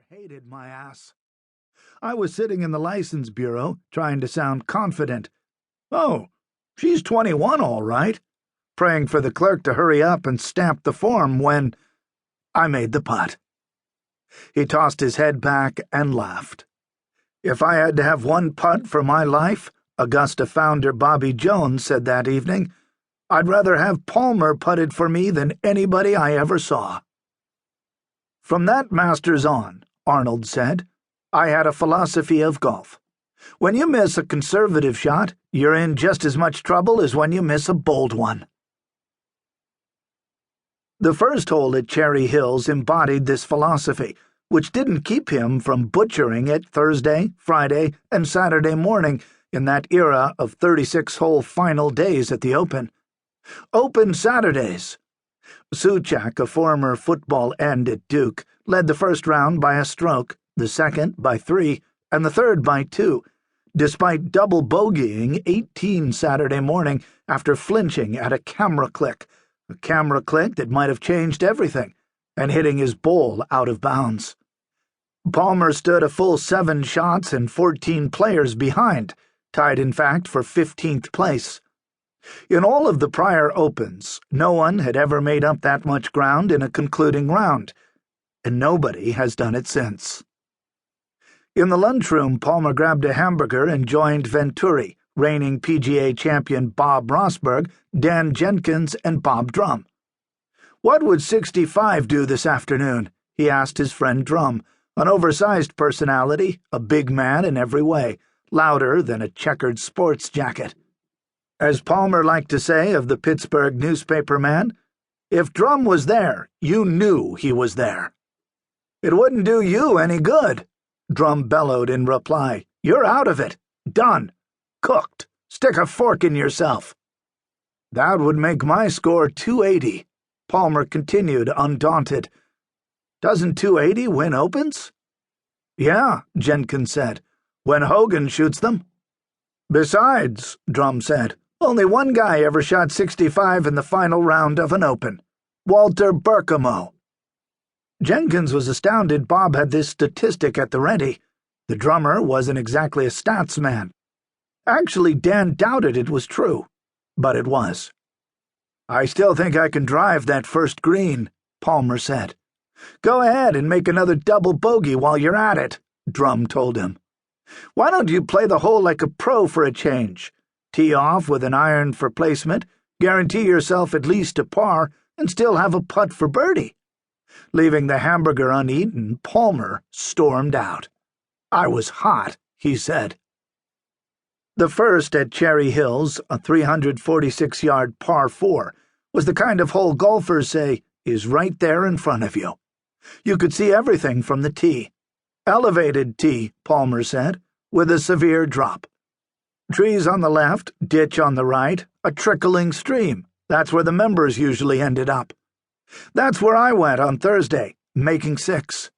hated my ass. I was sitting in the license bureau, trying to sound confident. "Oh, she's 21, all right," praying for the clerk to hurry up and stamp the form when I made the putt. He tossed his head back and laughed. If I had to have one putt for my life, Augusta founder Bobby Jones said that evening, I'd rather have Palmer putted for me than anybody I ever saw. From that Masters on, Arnold said, I had a philosophy of golf. When you miss a conservative shot, you're in just as much trouble as when you miss a bold one. The first hole at Cherry Hills embodied this philosophy, which didn't keep him from butchering it Thursday, Friday, and Saturday morning in that era of 36-hole final days at the Open. Open Saturdays. Suchak, a former football end at Duke, led the first round by a stroke, the second by 3, and the third by 2, despite double bogeying 18 Saturday morning after flinching at a camera click that might have changed everything, and hitting his bowl out of bounds. Palmer stood a full 7 shots and 14 players behind, tied in fact for 15th place. In all of the prior Opens, no one had ever made up that much ground in a concluding round, and nobody has done it since. In the lunchroom, Palmer grabbed a hamburger and joined Venturi, reigning PGA champion Bob Rosberg, Dan Jenkins, and Bob Drum. "What would 65 do this afternoon?" he asked his friend Drum, an oversized personality, a big man in every way, louder than a checkered sports jacket. As Palmer liked to say of the Pittsburgh newspaperman, if Drum was there, you knew he was there. "It wouldn't do you any good," Drum bellowed in reply. "You're out of it. Done. Cooked. Stick a fork in yourself." "That would make my score 280, Palmer continued, undaunted. "Doesn't 280 win Opens?" "Yeah," Jenkins said, "when Hogan shoots them." "Besides," Drum said, "only one guy ever shot 65 in the final round of an Open. Walter Berkamo." Jenkins was astounded Bob had this statistic at the ready. The drummer wasn't exactly a stats man. Actually, Dan doubted it was true, but it was. "I still think I can drive that first green," Palmer said. "Go ahead and make another double bogey while you're at it," Drum told him. "Why don't you play the hole like a pro for a change? Tee off with an iron for placement, guarantee yourself at least a par, and still have a putt for birdie." Leaving the hamburger uneaten, Palmer stormed out. "I was hot," he said. The first at Cherry Hills, a 346-yard par 4, was the kind of hole golfers say is right there in front of you. You could see everything from the tee. Elevated tee, Palmer said, with a severe drop. Trees on the left, ditch on the right, a trickling stream. That's where the members usually ended up. That's where I went on Thursday, making 6.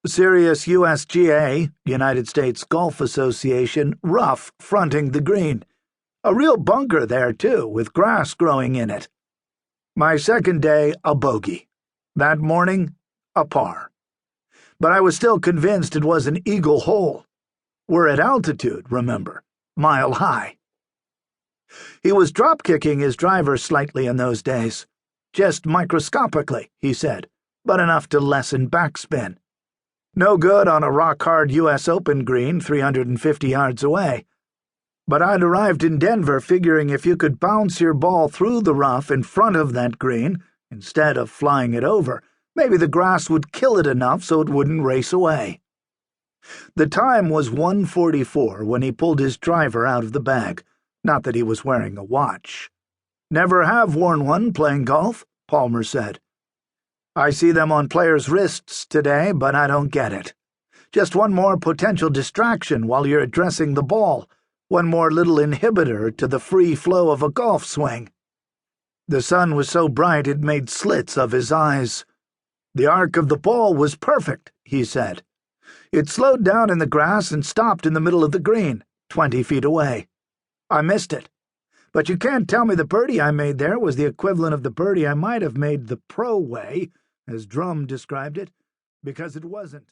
Sirius USGA, United States Golf Association, rough fronting the green. A real bunker there, too, with grass growing in it. My second day, a bogey. That morning, a par. But I was still convinced it was an eagle hole. We're at altitude, remember, mile high. He was drop-kicking his driver slightly in those days. Just microscopically, he said, but enough to lessen backspin. No good on a rock-hard U.S. Open green 350 yards away. But I'd arrived in Denver figuring if you could bounce your ball through the rough in front of that green, instead of flying it over, maybe the grass would kill it enough so it wouldn't race away. The time was 1:44 when he pulled his driver out of the bag, not that he was wearing a watch. "Never have worn one playing golf," Palmer said. "I see them on players' wrists today, but I don't get it. Just one more potential distraction while you're addressing the ball, one more little inhibitor to the free flow of a golf swing." The sun was so bright it made slits of his eyes. "The arc of the ball was perfect," he said. "It slowed down in the grass and stopped in the middle of the green, 20 feet away. I missed it. But you can't tell me the birdie I made there was the equivalent of the birdie I might have made the pro way, as Drum described it, because it wasn't."